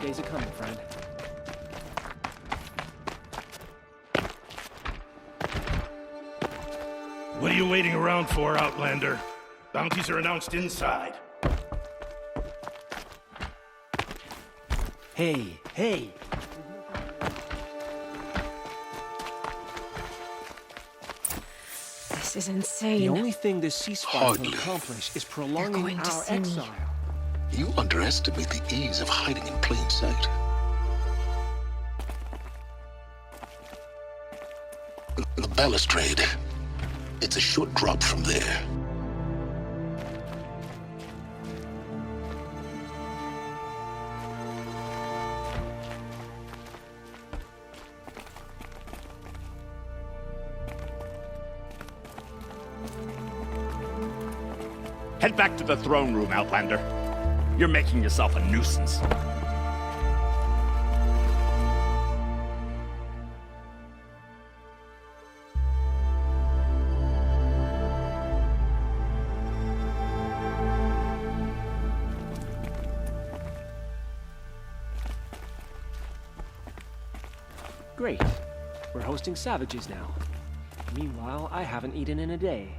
days are coming, friend. What are you waiting around for, Outlander? Bounties are announced inside. Hey! This is insane. The only thing this ceasefire Hardly. will accomplish is They're prolonging going to our see me. exile. You underestimate the ease of hiding in plain sight. The balustrade. It's a short drop from there. Head back to the throne room, Outlander. You're making yourself a nuisance. Great. We're hosting savages now. Meanwhile, I haven't eaten in a day.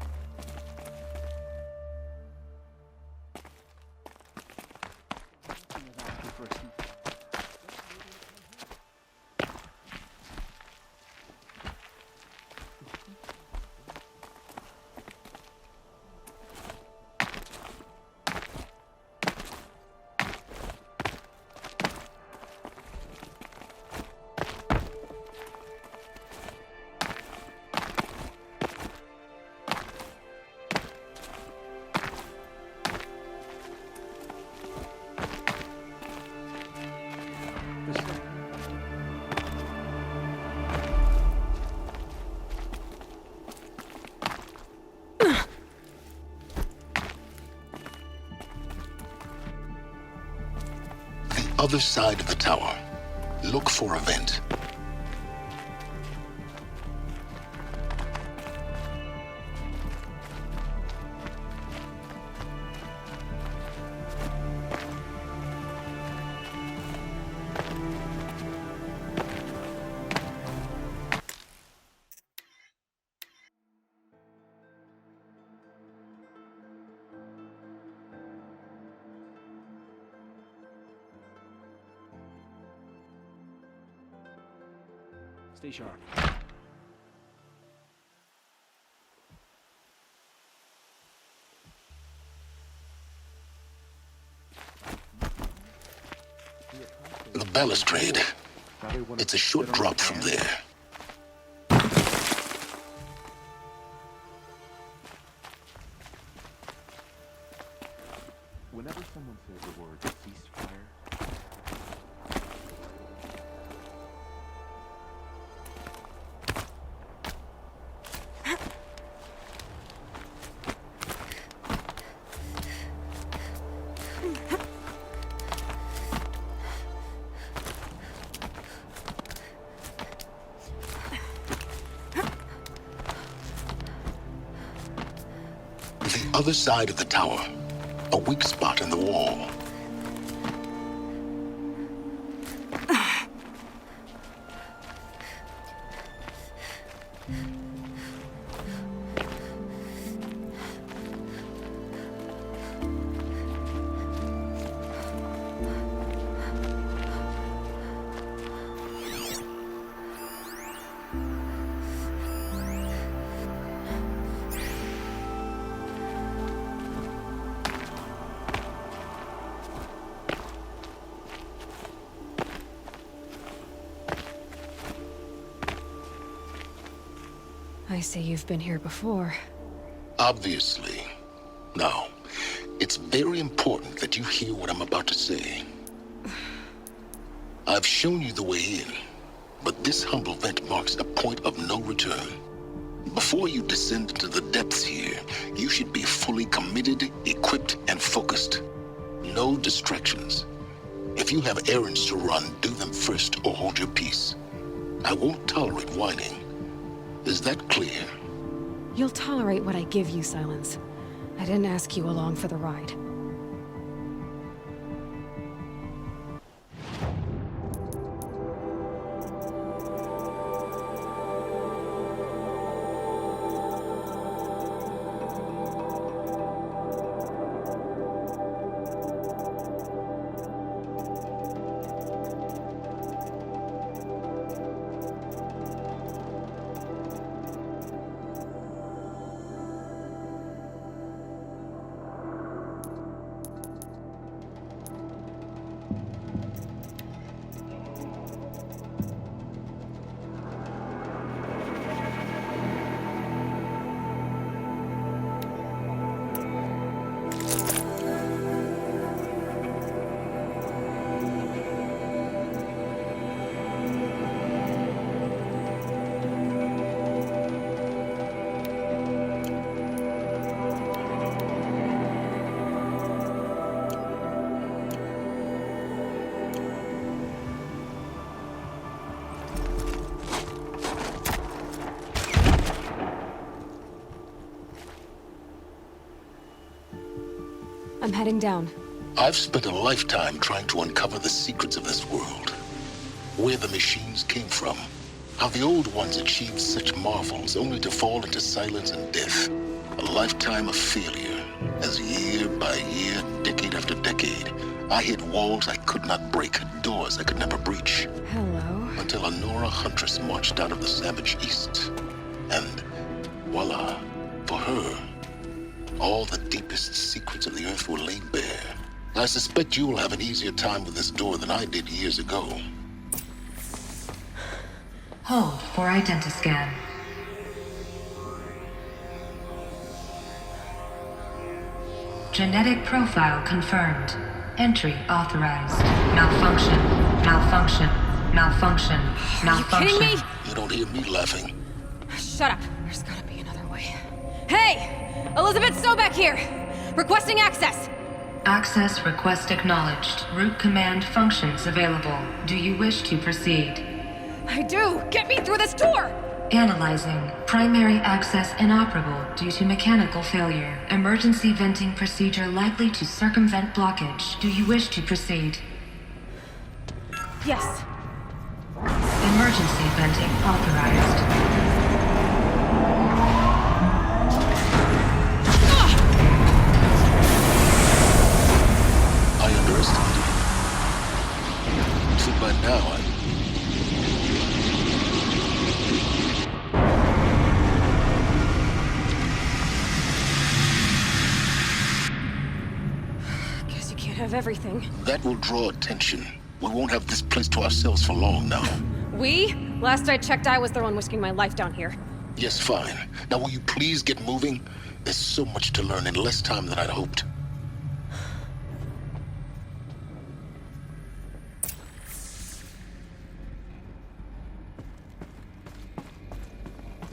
Other side of the tower. Look for a vent. Stay sharp. The balustrade. It's a short drop from there. Whenever someone says the word ceasefire, The other side of the tower. A weak spot in the wall. I see you've been here before. Obviously. Now, it's very important that you hear what I'm about to say. I've shown you the way in, but this humble vent marks a point of no return. Before you descend into the depths here, you should be fully committed, equipped, and focused. No distractions. If you have errands to run, do them first or hold your peace. I won't tolerate whining. Is that clear? You'll tolerate what I give you, Silence. I didn't ask you along for the ride. I'm heading down. I've spent a lifetime trying to uncover the secrets of this world. Where the machines came from. How the old ones achieved such marvels only to fall into silence and death. A lifetime of failure, as year by year, decade after decade, I hit walls I could not break, doors I could never breach. Hello. Until a Nora Huntress marched out of the savage east. And voila, for her, all the deepest secrets of the Earth were laid bare. I suspect you will have an easier time with this door than I did years ago. Hold for identiscan. Genetic profile confirmed. Entry authorized. Malfunction. Malfunction. Malfunction. Malfunction. Are you kidding me? You don't hear me laughing. Shut up. There's gotta be another way. Hey! Elizabeth Sobek here! Requesting access! Access request acknowledged. Root command functions available. Do you wish to proceed? I do! Get me through this door! Analyzing. Primary access inoperable due to mechanical failure. Emergency venting procedure likely to circumvent blockage. Do you wish to proceed? Yes. Emergency venting authorized. I underestimated you. So by now, Guess you can't have everything. that will draw attention. We won't have this place to ourselves for long now. We? Last I checked, I was the one risking my life down here. Yes, fine. Now will you please get moving? There's so much to learn in less time than I'd hoped.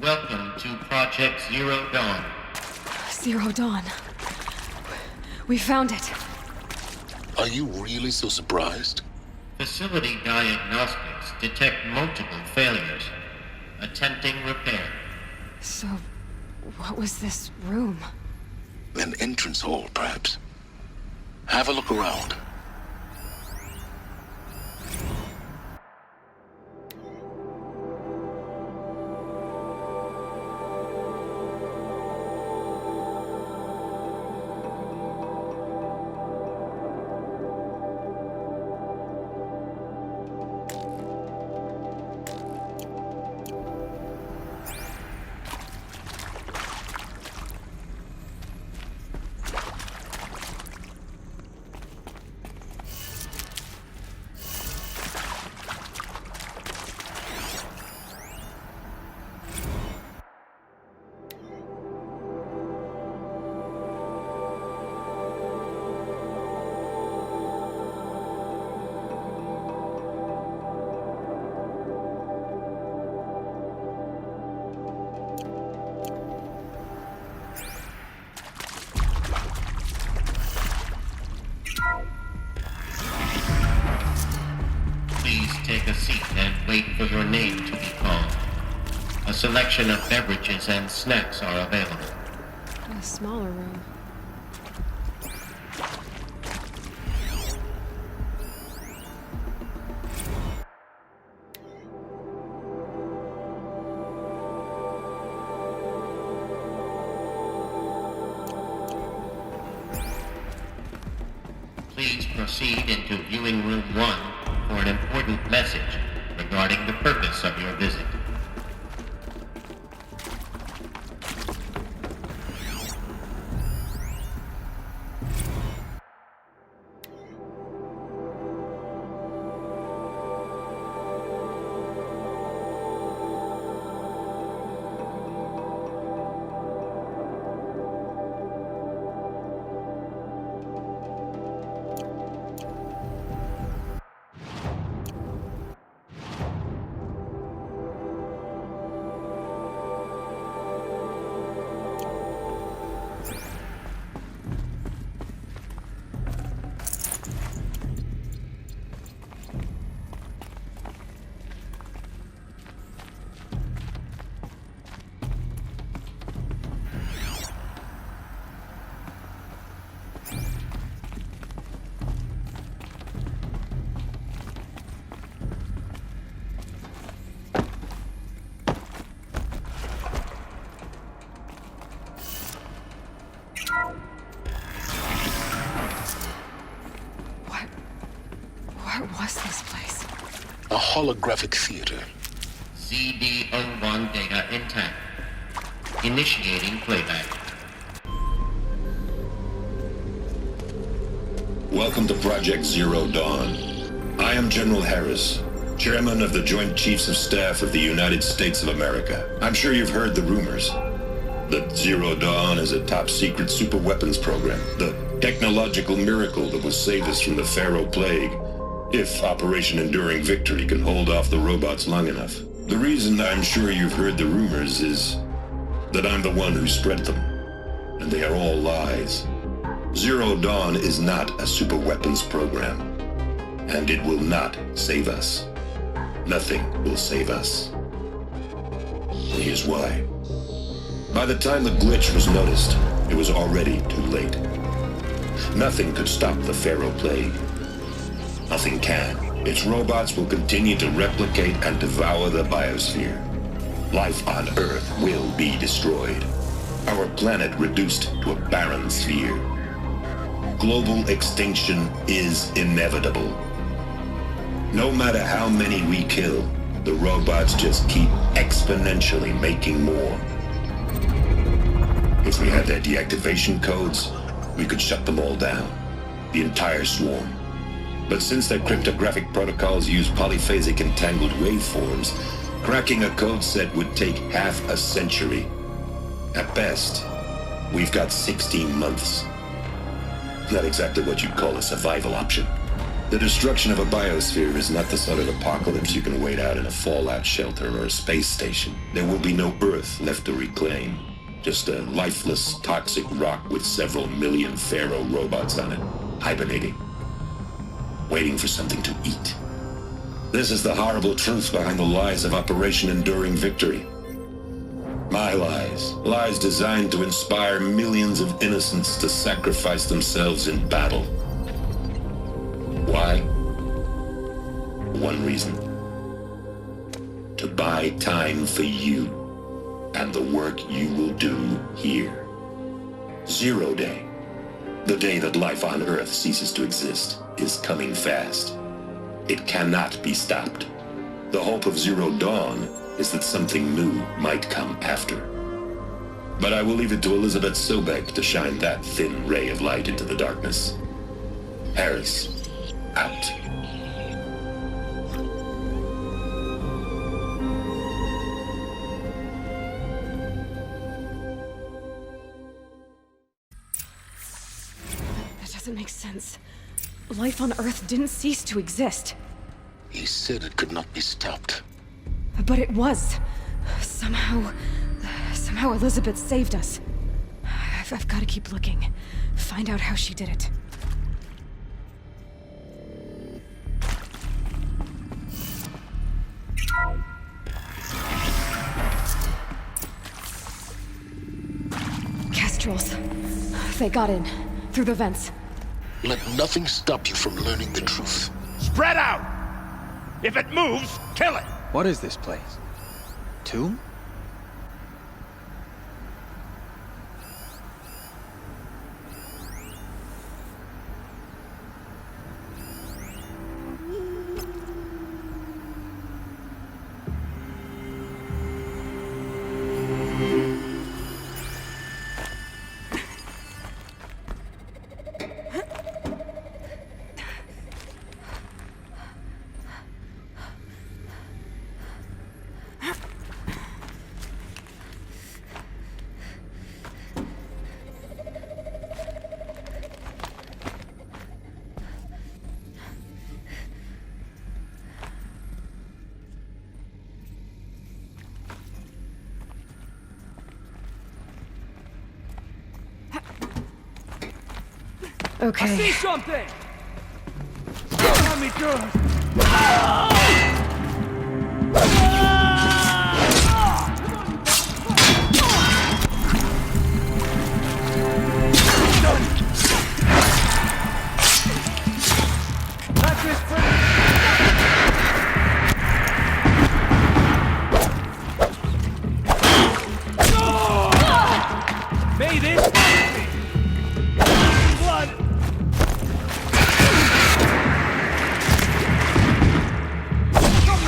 Welcome to Project Zero Dawn. Zero Dawn. We found it. Are you really so surprised? Facility diagnostics detect multiple failures. Attempting repair. So, what was this room? An entrance hall, perhaps. Have a look around. Please take a seat and wait for your name to be called. A selection of beverages and snacks are available. A smaller room. Please proceed into viewing room 1 for an important message regarding the purpose of your visit. holographic theater. CD01 data intact. Initiating playback. Welcome to Project Zero Dawn. I am General Harris, Chairman of the Joint Chiefs of Staff of the United States of America. I'm sure you've heard the rumors that Zero Dawn is a top-secret superweapons program, the technological miracle that will save us from the Pharaoh Plague, if Operation Enduring Victory can hold off the robots long enough. The reason I'm sure you've heard the rumors is that I'm the one who spread them, and they are all lies. Zero Dawn is not a superweapons program, and it will not save us. Nothing will save us. And here's why. By the time the glitch was noticed, it was already too late. Nothing could stop the Pharaoh Plague. Nothing can. Its robots will continue to replicate and devour the biosphere. Life on Earth will be destroyed. Our planet reduced to a barren sphere. Global extinction is inevitable. No matter how many we kill, the robots just keep exponentially making more. If we had their deactivation codes, we could shut them all down. The entire swarm. But since their cryptographic protocols use polyphasic entangled waveforms, cracking a code set would take half a century. At best, we've got 16 months. Not exactly what you'd call a survival option. The destruction of a biosphere is not the sort of apocalypse you can wait out in a fallout shelter or a space station. There will be no Earth left to reclaim. Just a lifeless, toxic rock with several million Pharaoh robots on it, hibernating, waiting for something to eat. This is the horrible truth behind the lies of Operation Enduring Victory. My lies. Lies designed to inspire millions of innocents to sacrifice themselves in battle. Why? One reason. To buy time for you and the work you will do here. Zero Day, the day that life on Earth ceases to exist, is coming fast. It cannot be stopped. The hope of Zero Dawn is that something new might come after. But I will leave it to Elizabeth Sobek to shine that thin ray of light into the darkness. Harris, out. That doesn't make sense. Life on Earth didn't cease to exist. He said it could not be stopped. But it was. Somehow Elizabeth saved us. I've got to keep looking. Find out how she did it. Kestrels. They got in. Through the vents. Let nothing stop you from learning the truth. Spread out! If it moves, kill it! What is this place? Tomb? Okay. I see something! Let me through! May this blood! Come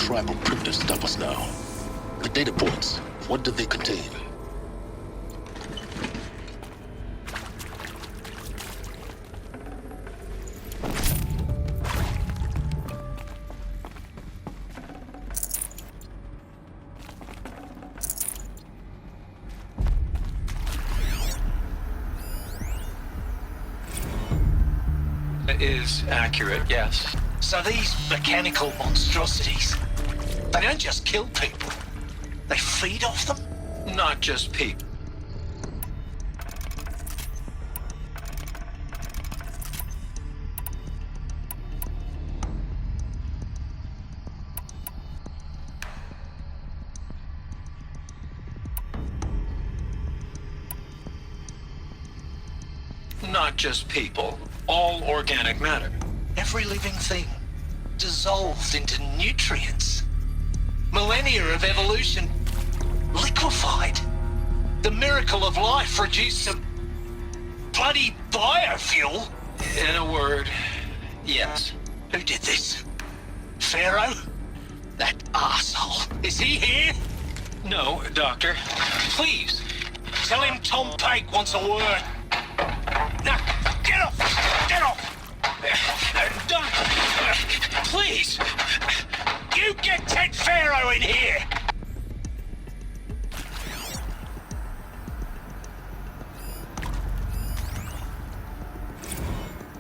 tribal printers stop us now. The data points, what do they contain? Is accurate, yes. So these mechanical monstrosities, they don't just kill people, they feed off them? Not just people. Not just people. All organic matter. Every living thing dissolved into nutrients. Millennia of evolution liquefied. The miracle of life reduced to bloody biofuel. In a word, yes. Who did this? Pharaoh? That arsehole. Is he here? No, Doctor. Please, tell him Tom Pake wants a word. Now, get off! Get off! Don't! Please! You get Ted Pharaoh in here!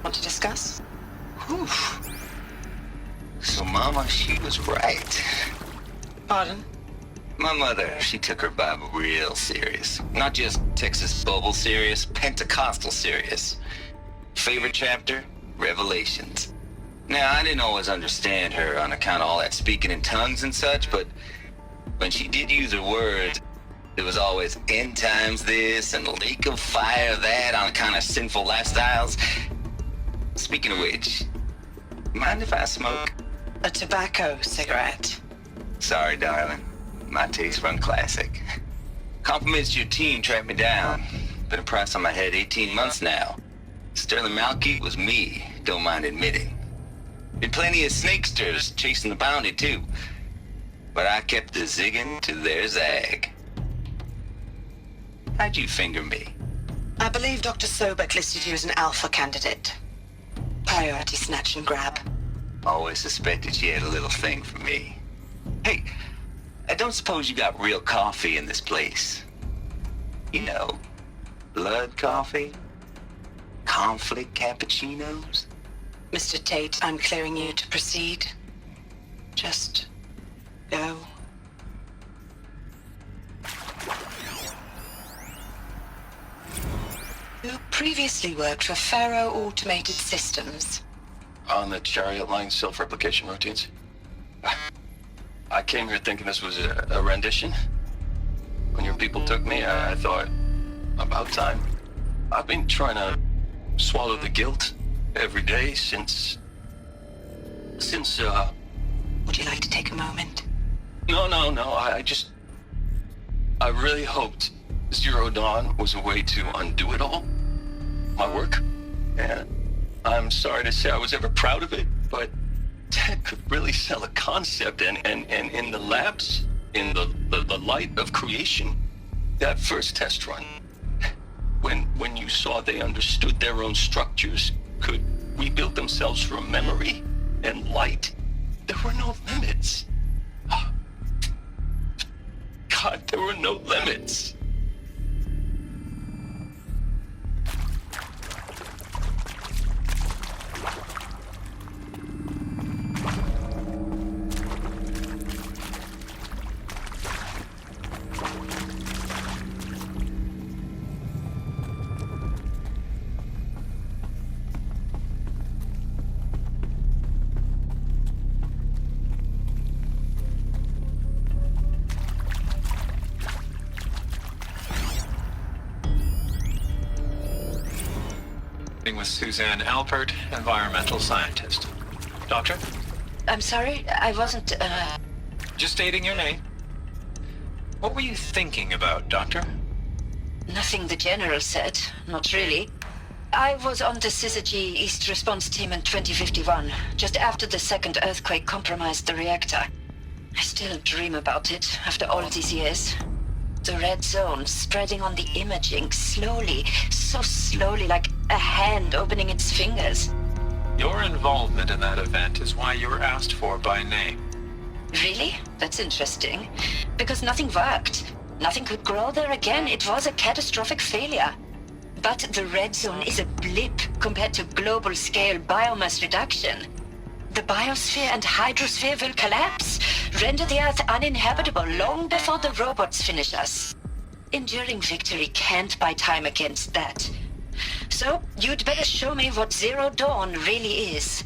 Want to discuss? Whew. So Mama, she was right. Pardon? My mother, she took her Bible real serious. Not just Texas Bible serious, Pentecostal serious. Favorite chapter? Revelations. Now, I didn't always understand her on account of all that speaking in tongues and such, but when she did use her words, there was always end times this and lake of fire that on account of sinful lifestyles. Speaking of which, mind if I smoke? A tobacco cigarette. Sorry, darling. My taste run classic. Compliments to your team tracked me down. Been a price on my head 18 months now. Sterling Malky was me, don't mind admitting. Been plenty of snakesters chasing the bounty too. But I kept the zigging to their zag. How'd you finger me? I believe Dr. Sobek listed you as an alpha candidate. Priority snatch and grab. Always suspected she had a little thing for me. Hey, I don't suppose you got real coffee in this place. You know, blood coffee? Conflict cappuccinos? Mr. Tate, I'm clearing you to proceed. Just go. You previously worked for Pharaoh Automated Systems. On the Chariot Line self-replication routines? I came here thinking this was a rendition. When your people took me, I thought, about time. I've been trying to swallow the guilt every day since... Would you like to take a moment? No, I really hoped Zero Dawn was a way to undo it all. My work. And I'm sorry to say I was ever proud of it, but Ted could really sell a concept, and in the labs, in the light of creation, that first test run, when you saw they understood their own structures, could rebuild themselves from memory and light, there were no limits. God, there were no limits. With Suzanne Alpert, environmental scientist. Doctor? I'm sorry, I wasn't, Just stating your name. What were you thinking about, Doctor? Nothing the General said, not really. I was on the Syzygy East Response Team in 2051, just after the second earthquake compromised the reactor. I still dream about it after all these years. The red zone spreading on the imaging slowly, so slowly, like a hand opening its fingers. Your involvement in that event is why you were asked for by name. Really? That's interesting. Because nothing worked. Nothing could grow there again. It was a catastrophic failure. But the red zone is a blip compared to global-scale biomass reduction. The biosphere and hydrosphere will collapse, render the Earth uninhabitable long before the robots finish us. Enduring victory can't buy time against that. So, you'd better show me what Zero Dawn really is.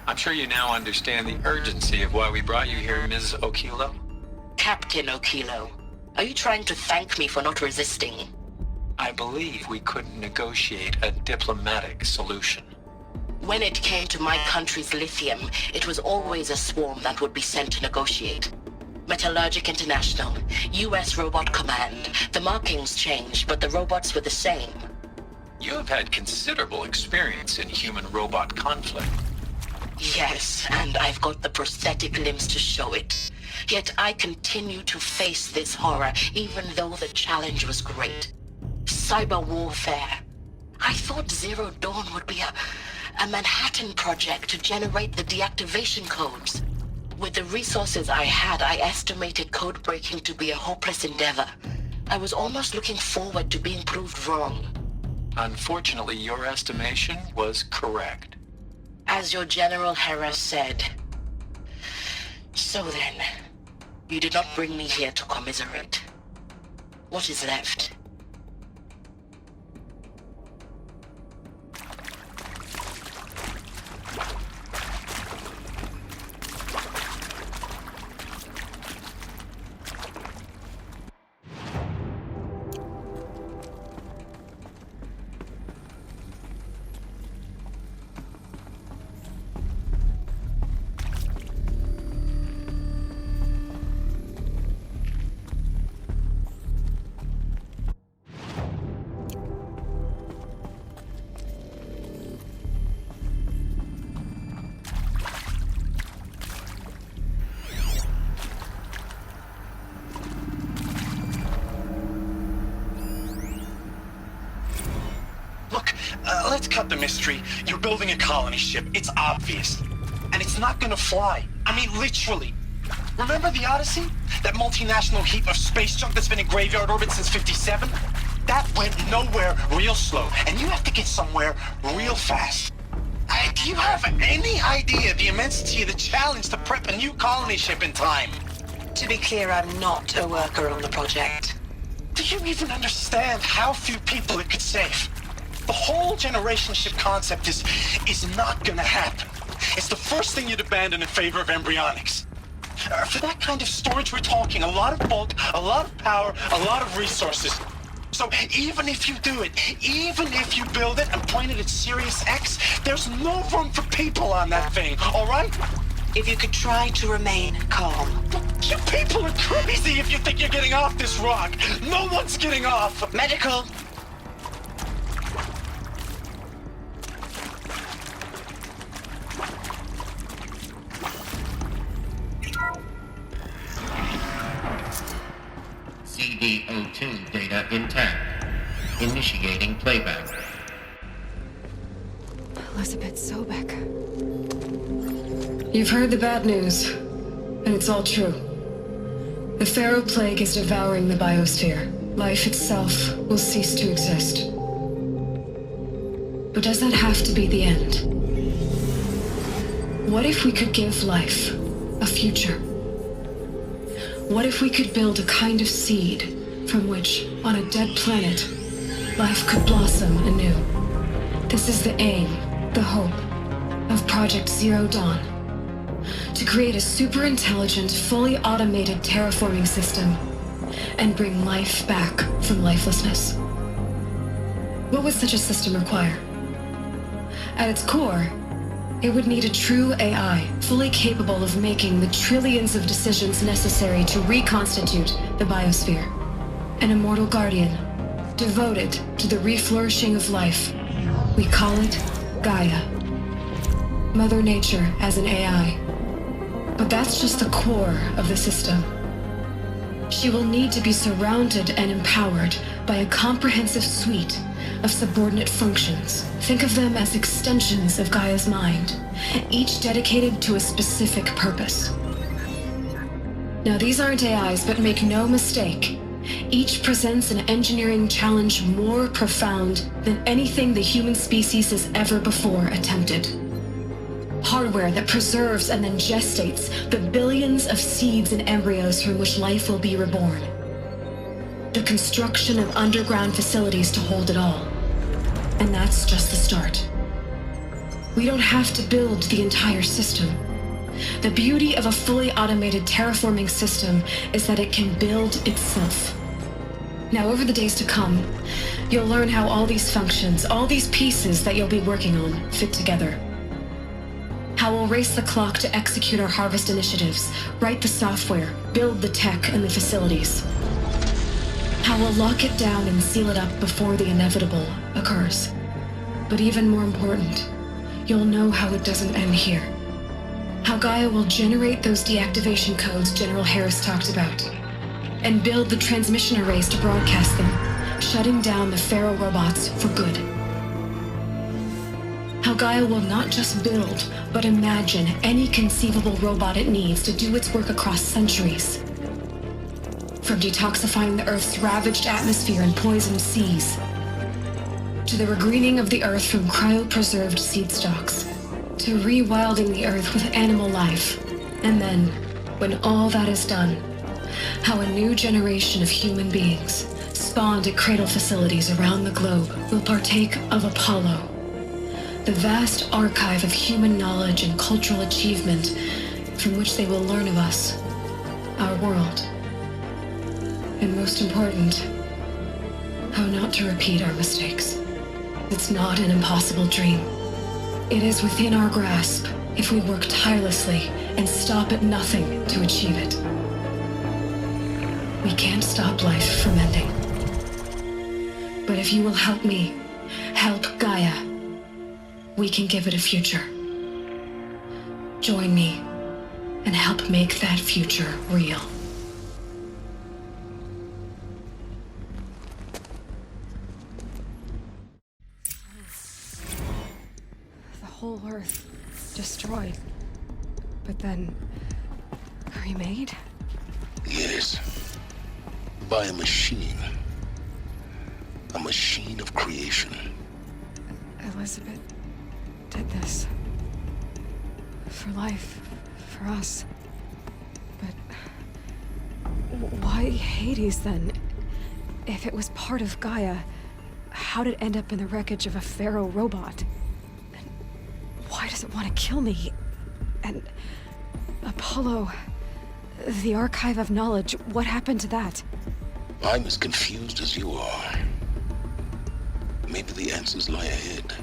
I'm sure you now understand the urgency of why we brought you here, Ms. Okilo. Captain Okilo, are you trying to thank me for not resisting? I believe we couldn't negotiate a diplomatic solution. When it came to my country's lithium, it was always a swarm that would be sent to negotiate. Metallurgic International, US Robot Command. The markings changed, but the robots were the same. You have had considerable experience in human-robot conflict. Yes, and I've got the prosthetic limbs to show it. Yet I continue to face this horror, even though the challenge was great. Cyber warfare. I thought Zero Dawn would be a Manhattan project to generate the deactivation codes. With the resources I had, I estimated code breaking to be a hopeless endeavor. I was almost looking forward to being proved wrong. Unfortunately, your estimation was correct. As your General Hera said. So then, you did not bring me here to commiserate. What is left? Let's cut the mystery. You're building a colony ship. It's obvious. And it's not gonna fly. I mean, literally. Remember the Odyssey? That multinational heap of space junk that's been in graveyard orbit since '57? That went nowhere real slow. And you have to get somewhere real fast. Do you have any idea the immensity of the challenge to prep a new colony ship in time? To be clear, I'm not a worker on the project. Do you even understand how few people it could save? The whole generation ship concept is not gonna happen. It's the first thing you'd abandon in favor of embryonics. For that kind of storage, we're talking a lot of bulk, a lot of power, a lot of resources. So even if you do it, even if you build it and point it at Sirius X, there's no room for people on that thing, all right? If you could try to remain calm. You people are crazy if you think you're getting off this rock. No one's getting off. Medical. CD02 data intact. Initiating playback. Elizabeth Sobek. You've heard the bad news, and it's all true. The Pharaoh Plague is devouring the biosphere. Life itself will cease to exist. But does that have to be the end? What if we could give life a future? What if we could build a kind of seed from which, on a dead planet, life could blossom anew? This is the aim, the hope, of Project Zero Dawn. To create a super-intelligent, fully automated terraforming system and bring life back from lifelessness. What would such a system require? At its core, it would need a true AI, fully capable of making the trillions of decisions necessary to reconstitute the biosphere. An immortal guardian, devoted to the reflourishing of life. We call it Gaia. Mother Nature as an AI. But that's just the core of the system. She will need to be surrounded and empowered by a comprehensive suite of subordinate functions. Think of them as extensions of Gaia's mind, each dedicated to a specific purpose. Now, these aren't AIs, but make no mistake, each presents an engineering challenge more profound than anything the human species has ever before attempted. Hardware that preserves and then gestates the billions of seeds and embryos from which life will be reborn. The construction of underground facilities to hold it all. And that's just the start. We don't have to build the entire system. The beauty of a fully automated terraforming system is that it can build itself. Now, over the days to come, you'll learn how all these functions, all these pieces that you'll be working on, fit together. How we'll race the clock to execute our harvest initiatives, write the software, build the tech and the facilities. How we'll lock it down and seal it up before the inevitable occurs. But even more important, you'll know how it doesn't end here. How Gaia will generate those deactivation codes General Harris talked about, and build the transmission arrays to broadcast them, shutting down the Pharaoh robots for good. How Gaia will not just build, but imagine any conceivable robot it needs to do its work across centuries. From detoxifying the Earth's ravaged atmosphere and poisoned seas, to the regreening of the Earth from cryopreserved seed stalks, to rewilding the Earth with animal life. And then, when all that is done, how a new generation of human beings, spawned at cradle facilities around the globe, will partake of Apollo, the vast archive of human knowledge and cultural achievement from which they will learn of us, our world. And most important, how not to repeat our mistakes. It's not an impossible dream. It is within our grasp if we work tirelessly and stop at nothing to achieve it. We can't stop life from ending. But if you will help me, help Gaia, we can give it a future. Join me and help make that future real. The whole Earth destroyed, but then remade? Yes. By a machine. A machine of creation. Elizabeth did this. For life. For us. But why Hades then? If it was part of Gaia, how did it end up in the wreckage of a Pharaoh robot? And why does it want to kill me? And Apollo, the Archive of Knowledge, what happened to that? I'm as confused as you are. Maybe the answers lie ahead.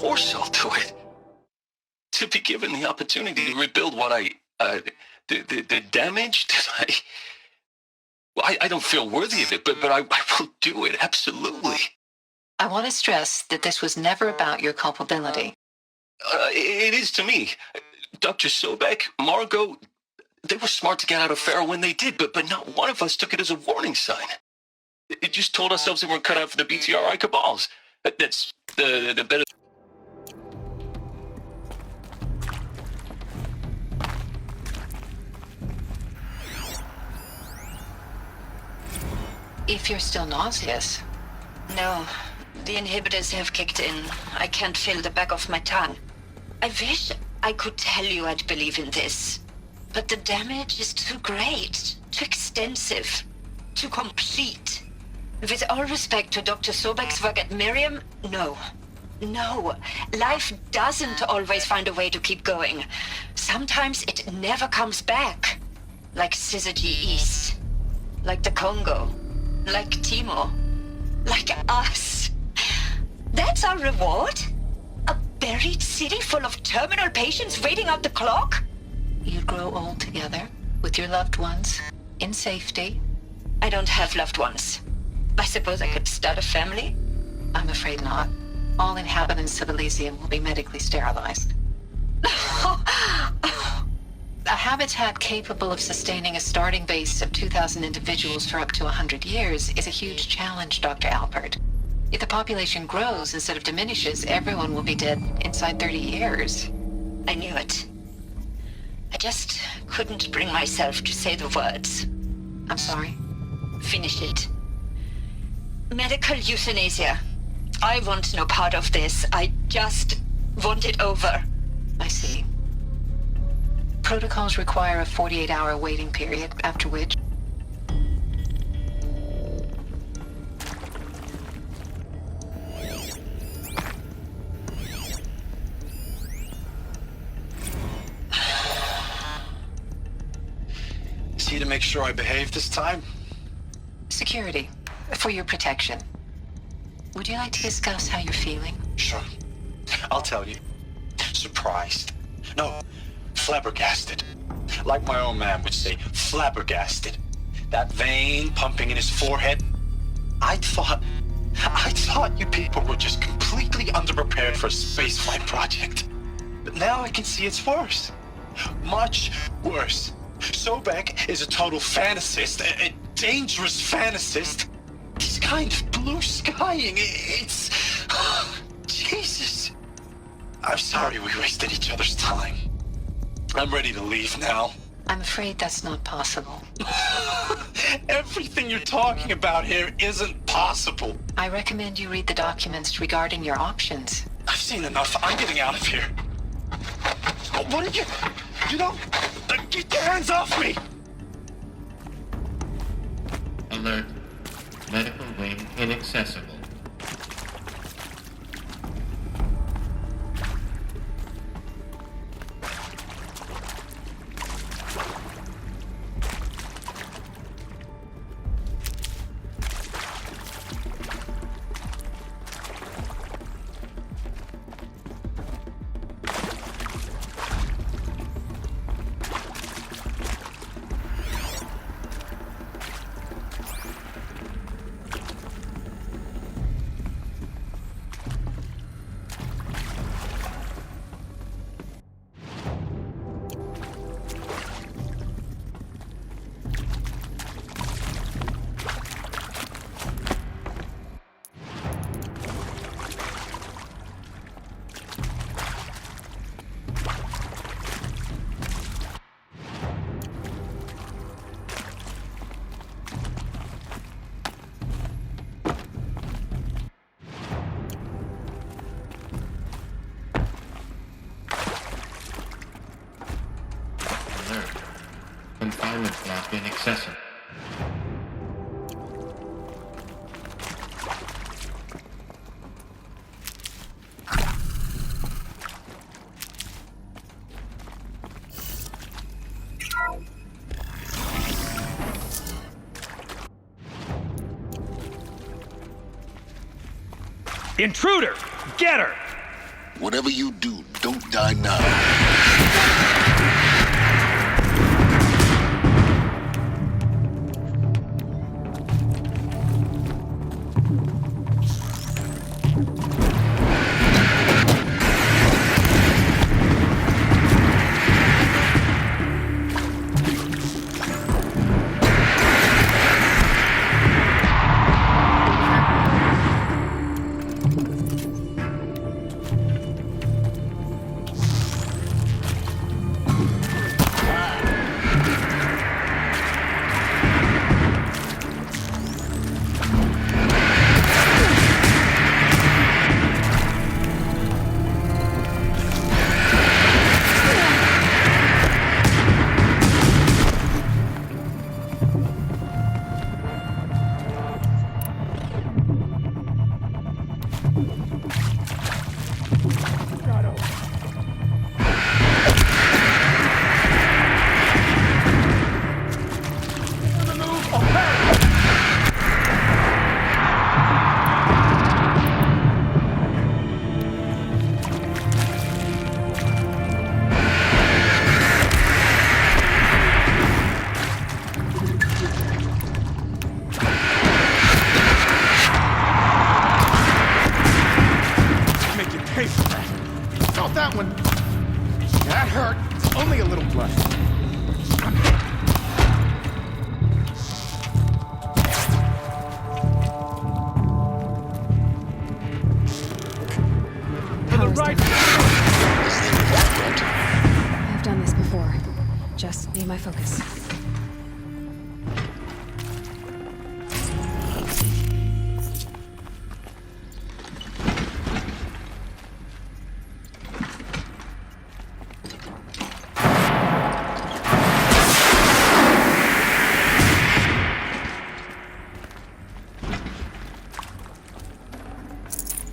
course I'll do it. To be given the opportunity to rebuild what the damage that I don't feel worthy of it, but I will do it, absolutely. I want to stress that this was never about your culpability. It is to me. Dr. Sobek, Margot, they were smart to get out of Pharaoh when they did, but not one of us took it as a warning sign. It just told ourselves that we're cut out for the BTRI cabals. That's the better... If you're still nauseous. No, the inhibitors have kicked in. I can't feel the back of my tongue. I wish I could tell you I'd believe in this. But the damage is too great, too extensive, too complete. With all respect to Dr. Sobek's work at Miriam, no. No, life doesn't always find a way to keep going. Sometimes it never comes back. Like Syzygy East. Like the Congo. Like Timo. Like us. That's our reward? A buried city full of terminal patients waiting out the clock? You'd grow old together, with your loved ones, in safety. I don't have loved ones. I suppose I could start a family? I'm afraid not. All inhabitants of Elysium will be medically sterilized. A habitat capable of sustaining a starting base of 2,000 individuals for up to 100 years is a huge challenge, Dr. Alpert. If the population grows instead of diminishes, everyone will be dead inside 30 years. I knew it. I just couldn't bring myself to say the words. I'm sorry. Finish it. Medical euthanasia. I want no part of this. I just want it over. I see. Protocols require a 48-hour waiting period, after which... See to make sure I behave this time? Security. For your protection. Would you like to discuss how you're feeling? Sure. I'll tell you. Surprised. No, flabbergasted. Like my own man would say, flabbergasted. That vein pumping in his forehead. I thought you people were just completely underprepared for a spaceflight project. But now I can see it's worse. Much worse. Sobek is a total fantasist, a dangerous fantasist. This kind of blue skying, it's... Jesus. I'm sorry we wasted each other's time. I'm ready to leave now. I'm afraid that's not possible. Everything you're talking about here isn't possible. I recommend you read the documents regarding your options. I've seen enough. I'm getting out of here. What did you... You know... Get your hands off me! Alert. Medical wing inaccessible. Confinement block inaccessible. Intruder! Get her! Whatever you do, don't die now. I've done this before. Just need my focus.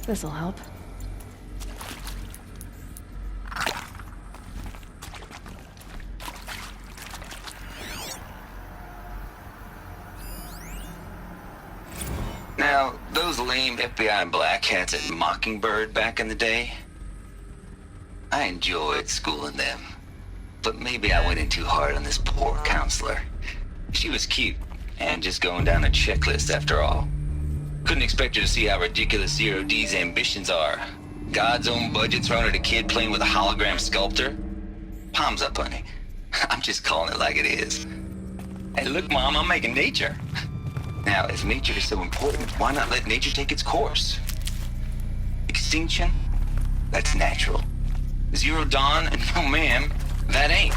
This'll help. Now, those lame FBI black hats at Mockingbird back in the day, I enjoyed schooling them. But maybe I went in too hard on this poor counselor. She was cute, and just going down a checklist after all. Couldn't expect her to see how ridiculous Zero D's ambitions are. God's own budget thrown at a kid playing with a hologram sculptor? Palms up, honey. I'm just calling it like it is. Hey, look, Mom, I'm making nature. Now, if nature is so important, why not let nature take its course? Extinction? That's natural. Zero Dawn? No, ma'am, that ain't.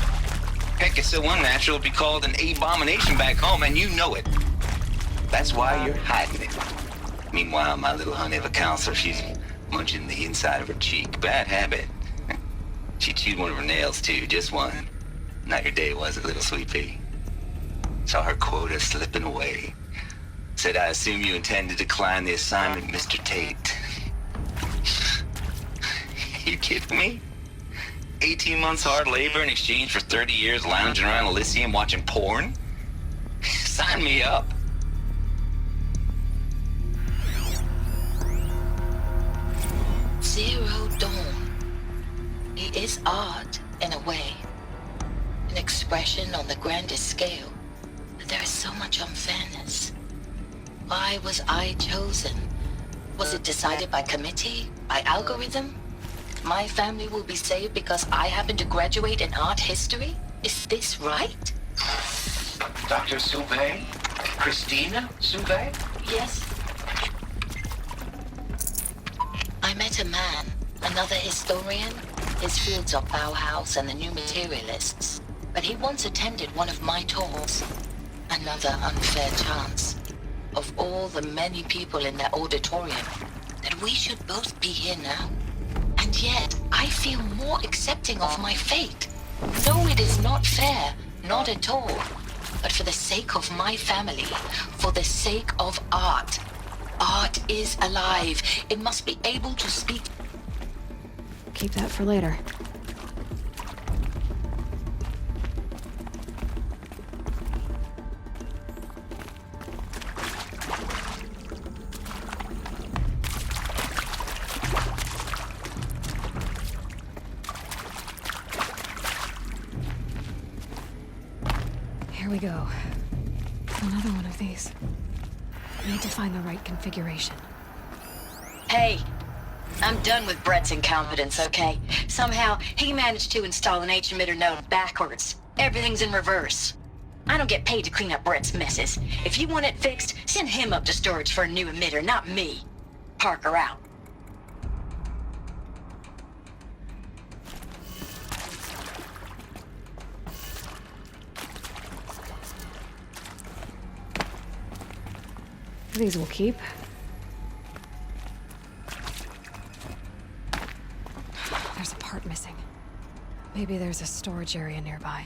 Heck, it's so unnatural it'd be called an abomination back home, and you know it. That's why you're hiding it. Meanwhile, my little honey of a counselor, she's munching the inside of her cheek. Bad habit. She chewed one of her nails, too, just one. Not your day, was it, little sweet pea? Saw her quota slipping away. Said, I assume you intend to decline the assignment, Mr. Tate. You kidding me? 18 months hard labor in exchange for 30 years lounging around Elysium watching porn? Sign me up. Zero Dawn. It is art, in a way. An expression on the grandest scale. But there is so much unfairness. Why was I chosen? Was it decided by committee? By algorithm? My family will be saved because I happen to graduate in art history? Is this right? Dr. Sauvé? Christina Sauvé? Yes. I met a man, another historian. His fields are Bauhaus and the New Materialists. But he once attended one of my talks. Another unfair chance. Of all the many people in that auditorium, that we should both be here now. And yet, I feel more accepting of my fate. No, it is not fair, not at all. But for the sake of my family, for the sake of art. Art is alive. It must be able to speak. Keep that for later. we go. Another one of these. Need to find the right configuration. Hey, I'm done with Brett's incompetence, okay? Somehow, he managed to install an H-emitter node backwards. Everything's in reverse. I don't get paid to clean up Brett's messes. If you want it fixed, send him up to storage for a new emitter, not me. Parker out. These will keep. There's a part missing. Maybe there's a storage area nearby.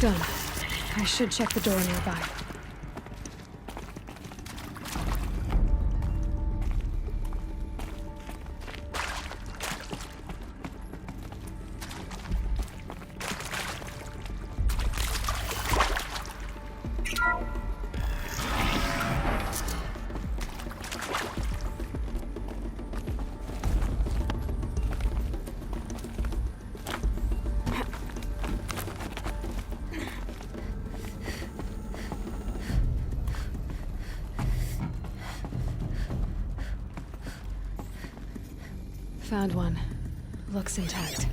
Done. I should check the door nearby. Found one. Looks intact.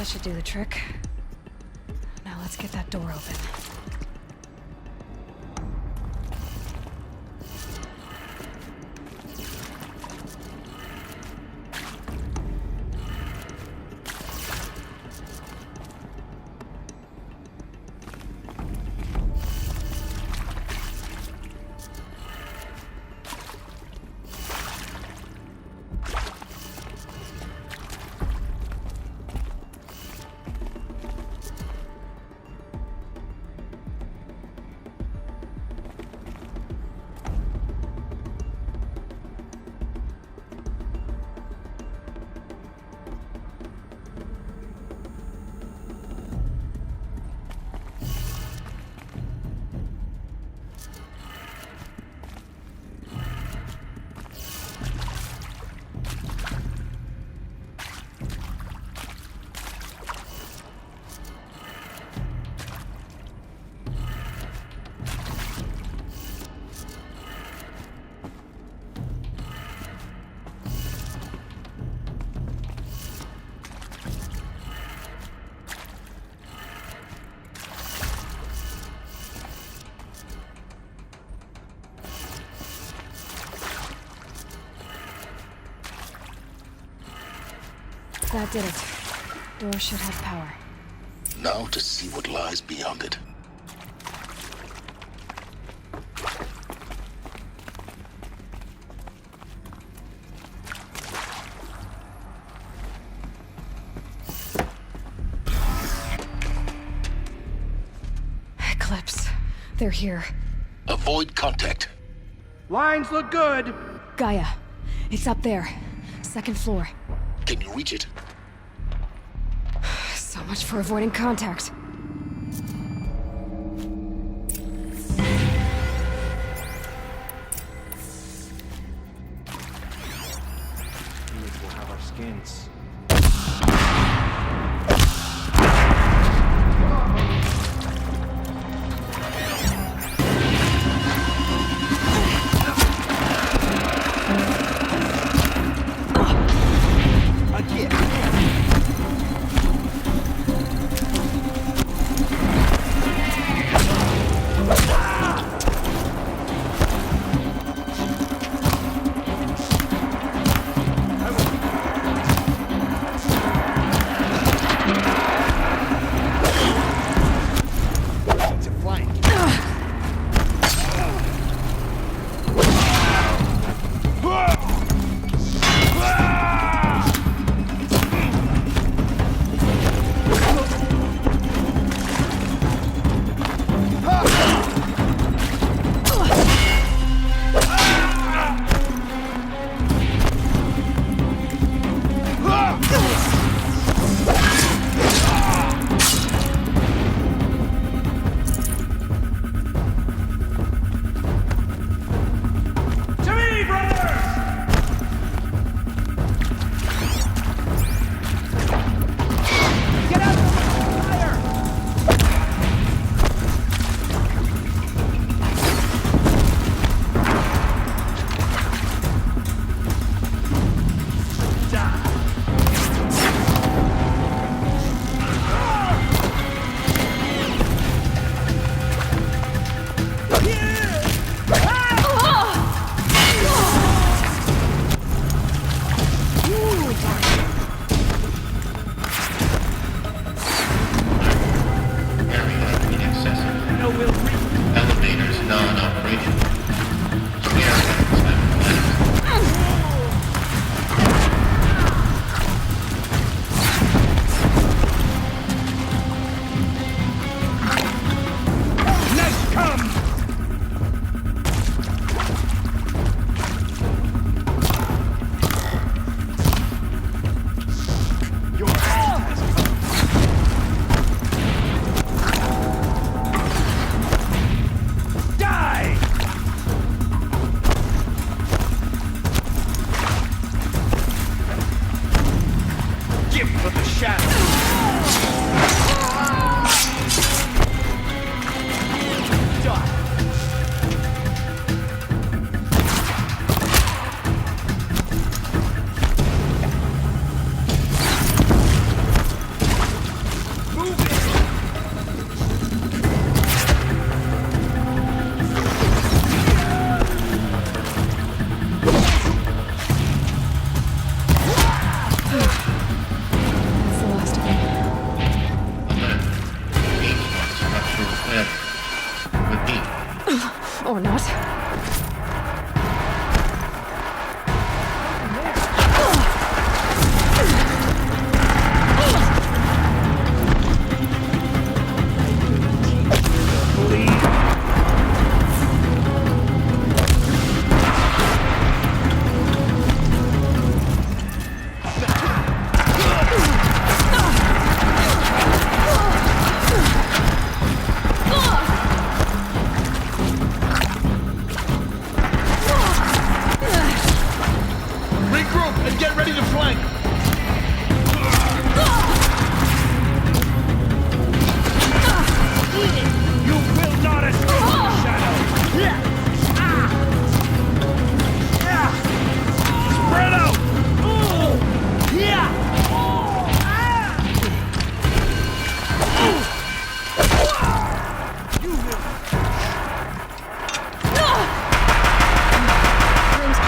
That should do the trick. Now let's get that door open. That did it. Door should have power. Now to see what lies beyond it. Eclipse. They're here. Avoid contact. Lines look good. Gaia. It's up there. Second floor. Can you reach it? So much for avoiding contact. We'll have our skins.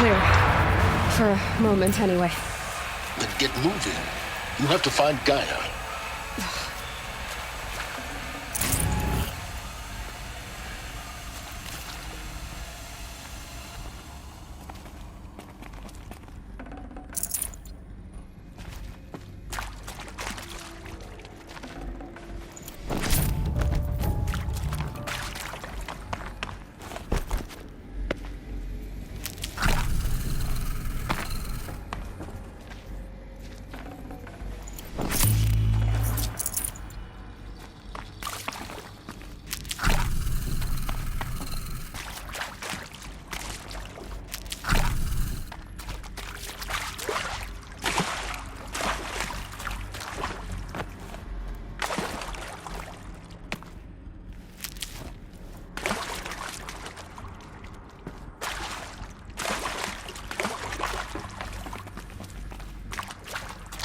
clear. For a moment, anyway. Then get moving. You have to find Gaia.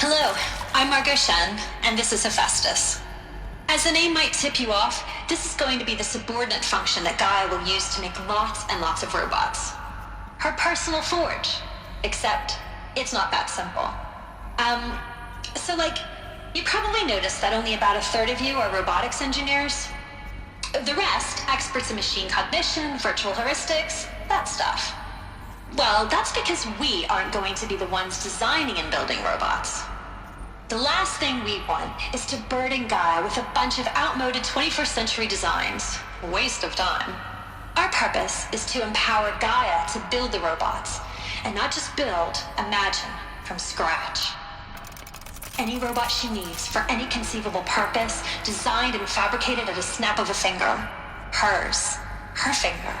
Hello, I'm Margot Shen, and this is Hephaestus. As the name might tip you off, this is going to be the subordinate function that Gaia will use to make lots and lots of robots. Her personal forge. Except, it's not that simple. You probably noticed that only about a third of you are robotics engineers. The rest, experts in machine cognition, virtual heuristics, that stuff. Well, that's because we aren't going to be the ones designing and building robots. The last thing we want is to burden Gaia with a bunch of outmoded 21st century designs. Waste of time. Our purpose is to empower Gaia to build the robots, and not just build, imagine, from scratch. Any robot she needs for any conceivable purpose, designed and fabricated at a snap of a finger. Hers. Her finger.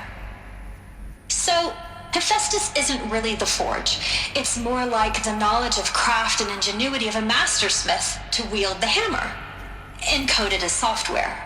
So, Hephaestus isn't really the forge. It's more like the knowledge of craft and ingenuity of a mastersmith to wield the hammer, encoded as software.